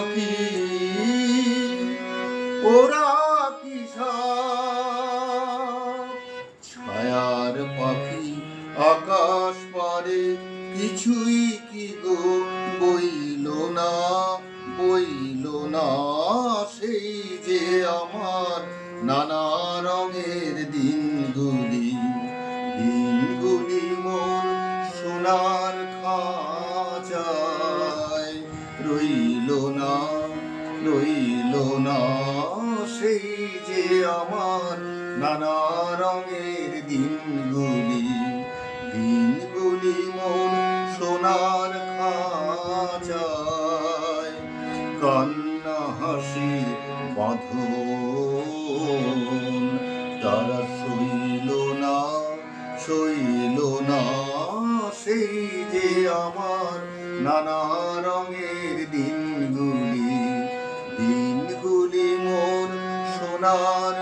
পাখি ওরা কি সব ছায়ার পাখি আকাশ পারে কিছুই কি গো বইল না সেই যে আমার নানা রঙের দিনগুলি মোর সোনার খাঁচায় রইল না সেই যে আমার নানা রঙের দিনগুলি মোর সোনার খাঁচায় কান্না হাসির বাঁধন তারা সইল না সেই যে আমার নানা রঙের দিনগুলি মোর সোনার